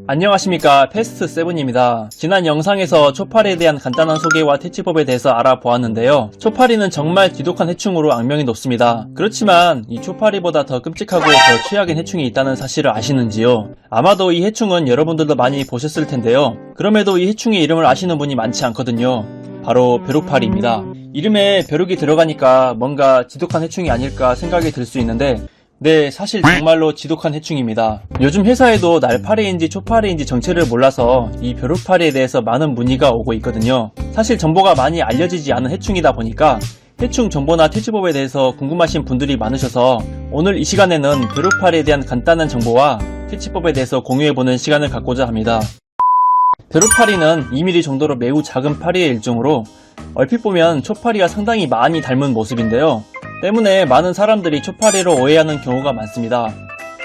안녕하십니까, 패스트7입니다. 지난 영상에서 초파리에 대한 간단한 소개와 퇴치법에 대해서 알아보았는데요. 초파리는 정말 지독한 해충으로 악명이 높습니다. 그렇지만 이 초파리보다 더 끔찍하고 더 최악인 해충이 있다는 사실을 아시는지요? 아마도 이 해충은 여러분들도 많이 보셨을 텐데요. 그럼에도 이 해충의 이름을 아시는 분이 많지 않거든요. 바로 벼룩파리입니다. 이름에 벼룩이 들어가니까 뭔가 지독한 해충이 아닐까 생각이 들 수 있는데 네, 사실 정말로 지독한 해충입니다. 요즘 회사에도 날파리인지 초파리인지 정체를 몰라서 이 벼룩파리에 대해서 많은 문의가 오고 있거든요. 사실 정보가 많이 알려지지 않은 해충이다 보니까 해충 정보나 퇴치법에 대해서 궁금하신 분들이 많으셔서 오늘 이 시간에는 벼룩파리에 대한 간단한 정보와 퇴치법에 대해서 공유해보는 시간을 갖고자 합니다. 벼룩파리는 2mm 정도로 매우 작은 파리의 일종으로 얼핏 보면 초파리와 상당히 많이 닮은 모습인데요. 때문에 많은 사람들이 초파리로 오해하는 경우가 많습니다.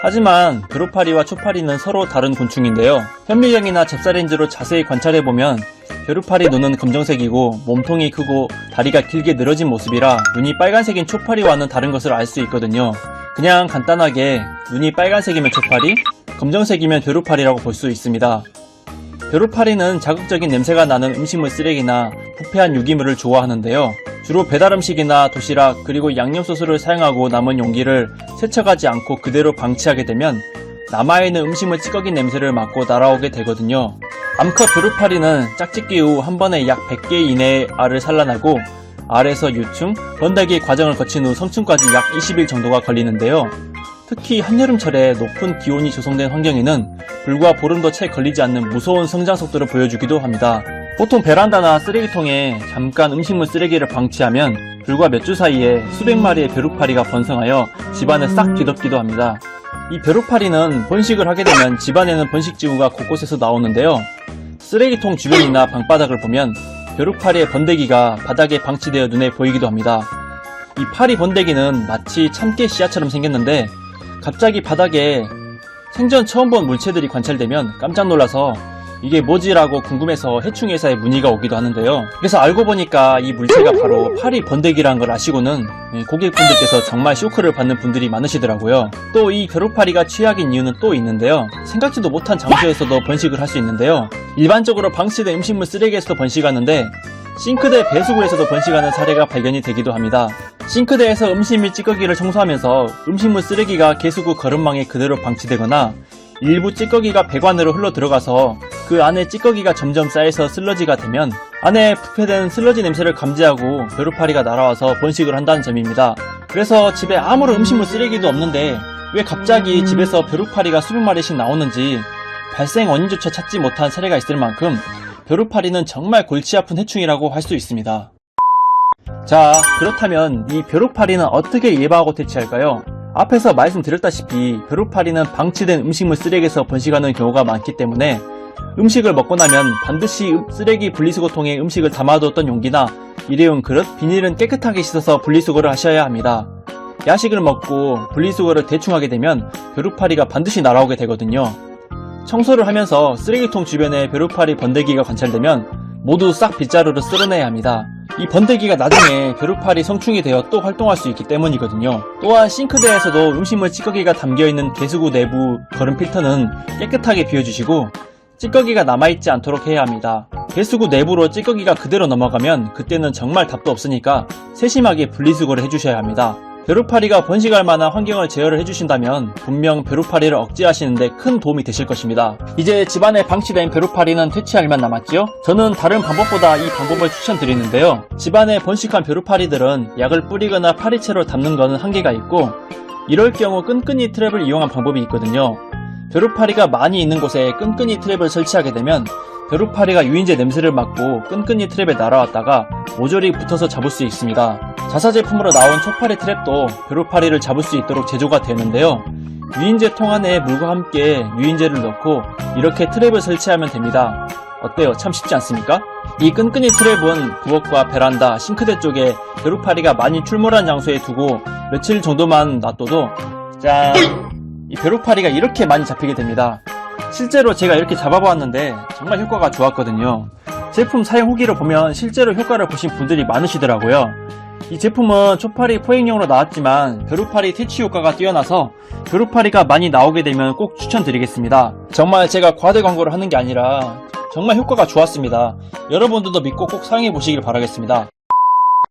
하지만 벼룩파리와 초파리는 서로 다른 곤충인데요. 현미경이나 잽사렌즈로 자세히 관찰해보면 벼룩파리 눈은 검정색이고 몸통이 크고 다리가 길게 늘어진 모습이라 눈이 빨간색인 초파리와는 다른 것을 알 수 있거든요. 그냥 간단하게 눈이 빨간색이면 초파리, 검정색이면 벼룩파리라고 볼 수 있습니다. 벼룩파리는 자극적인 냄새가 나는 음식물 쓰레기나 부패한 유기물을 좋아하는데요. 주로 배달음식이나 도시락 그리고 양념소스를 사용하고 남은 용기를 세척하지 않고 그대로 방치하게 되면 남아있는 음식물 찌꺼기 냄새를 맡고 날아오게 되거든요. 암컷 벼룩파리는 짝짓기 후 한 번에 약 100개 이내의 알을 산란하고 알에서 유충, 번데기 과정을 거친 후 성충까지 약 20일 정도가 걸리는데요. 특히 한여름철에 높은 기온이 조성된 환경에는 불과 보름도 채 걸리지 않는 무서운 성장 속도를 보여주기도 합니다. 보통 베란다나 쓰레기통에 잠깐 음식물 쓰레기를 방치하면 불과 몇 주 사이에 수백 마리의 벼룩파리가 번성하여 집안을 싹 뒤덮기도 합니다. 이 벼룩파리는 번식을 하게 되면 집안에는 번식지구가 곳곳에서 나오는데요. 쓰레기통 주변이나 방바닥을 보면 벼룩파리의 번데기가 바닥에 방치되어 눈에 보이기도 합니다. 이 파리 번데기는 마치 참깨 씨앗처럼 생겼는데 갑자기 바닥에 생전 처음 본 물체들이 관찰되면 깜짝 놀라서 이게 뭐지라고 궁금해서 해충회사에 문의가 오기도 하는데요. 그래서 알고 보니까 이 물체가 바로 파리 번데기라는 걸 아시고는 고객분들께서 정말 쇼크를 받는 분들이 많으시더라고요. 또 이 벼룩파리가 최악인 이유는 또 있는데요. 생각지도 못한 장소에서도 번식을 할 수 있는데요. 일반적으로 방치된 음식물 쓰레기에서도 번식하는데 싱크대 배수구에서도 번식하는 사례가 발견이 되기도 합니다. 싱크대에서 음식 찌꺼기를 청소하면서 음식물 쓰레기가 개수구 거름망에 그대로 방치되거나 일부 찌꺼기가 배관으로 흘러 들어가서 그 안에 찌꺼기가 점점 쌓여서 슬러지가 되면 안에 부패된 슬러지 냄새를 감지하고 벼룩파리가 날아와서 번식을 한다는 점입니다. 그래서 집에 아무런 음식물 쓰레기도 없는데 왜 갑자기 집에서 벼룩파리가 수백 마리씩 나오는지 발생 원인조차 찾지 못한 사례가 있을 만큼 벼룩파리는 정말 골치 아픈 해충이라고 할 수 있습니다. 자, 그렇다면 이 벼룩파리는 어떻게 예방하고 퇴치할까요? 앞에서 말씀드렸다시피 벼룩파리는 방치된 음식물 쓰레기에서 번식하는 경우가 많기 때문에 음식을 먹고 나면 반드시 쓰레기 분리수거통에 음식을 담아두었던 용기나 일회용 그릇, 비닐은 깨끗하게 씻어서 분리수거를 하셔야 합니다. 야식을 먹고 분리수거를 대충 하게 되면 벼룩파리가 반드시 날아오게 되거든요. 청소를 하면서 쓰레기통 주변에 벼룩파리 번데기가 관찰되면 모두 싹 빗자루로 쓸어내야 합니다. 이 번데기가 나중에 벼룩파리 성충이 되어 또 활동할 수 있기 때문이거든요. 또한 싱크대에서도 음식물 찌꺼기가 담겨있는 개수구 내부 거름 필터는 깨끗하게 비워주시고 찌꺼기가 남아있지 않도록 해야 합니다. 개수구 내부로 찌꺼기가 그대로 넘어가면 그때는 정말 답도 없으니까 세심하게 분리수거를 해주셔야 합니다. 벼룩파리가 번식할 만한 환경을 제어를 해주신다면 분명 벼룩파리를 억제하시는데 큰 도움이 되실 것입니다. 이제 집안에 방치된 벼룩파리는 퇴치할 만 남았지요? 저는 다른 방법보다 이 방법을 추천드리는데요. 집안에 번식한 벼룩파리들은 약을 뿌리거나 파리채로 담는 것은 한계가 있고 이럴 경우 끈끈이 트랩을 이용한 방법이 있거든요. 벼룩파리가 많이 있는 곳에 끈끈이 트랩을 설치하게 되면 벼룩파리가 유인제 냄새를 맡고 끈끈이 트랩에 날아왔다가 모조리 붙어서 잡을 수 있습니다. 자사제품으로 나온 초파리 트랩도 벼룩파리를 잡을 수 있도록 제조가 되는데요. 유인제 통 안에 물과 함께 유인제를 넣고 이렇게 트랩을 설치하면 됩니다. 어때요? 참 쉽지 않습니까? 이 끈끈이 트랩은 부엌과 베란다, 싱크대 쪽에 벼룩파리가 많이 출몰한 장소에 두고 며칠 정도만 놔둬도 짠! 이 벼룩파리가 이렇게 많이 잡히게 됩니다. 실제로 제가 이렇게 잡아보았는데 정말 효과가 좋았거든요. 제품 사용 후기를 보면 실제로 효과를 보신 분들이 많으시더라고요. 이 제품은 초파리 포획용으로 나왔지만 벼룩파리 퇴치 효과가 뛰어나서 벼룩파리가 많이 나오게 되면 꼭 추천드리겠습니다. 정말 제가 과대 광고를 하는 게 아니라 정말 효과가 좋았습니다. 여러분들도 믿고 꼭 사용해 보시길 바라겠습니다.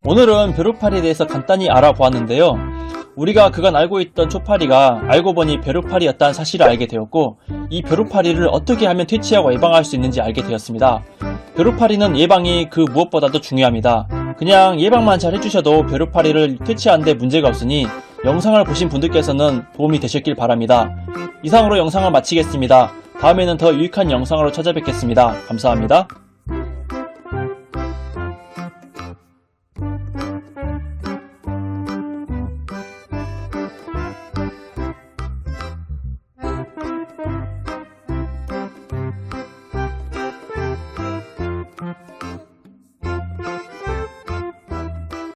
오늘은 벼룩파리에 대해서 간단히 알아보았는데요. 우리가 그간 알고 있던 초파리가 알고 보니 벼룩파리였다는 사실을 알게 되었고, 이 벼룩파리를 어떻게 하면 퇴치하고 예방할 수 있는지 알게 되었습니다. 벼룩파리는 예방이 그 무엇보다도 중요합니다. 그냥 예방만 잘 해주셔도 벼룩파리를 퇴치하는데 문제가 없으니 영상을 보신 분들께서는 도움이 되셨길 바랍니다. 이상으로 영상을 마치겠습니다. 다음에는 더 유익한 영상으로 찾아뵙겠습니다. 감사합니다.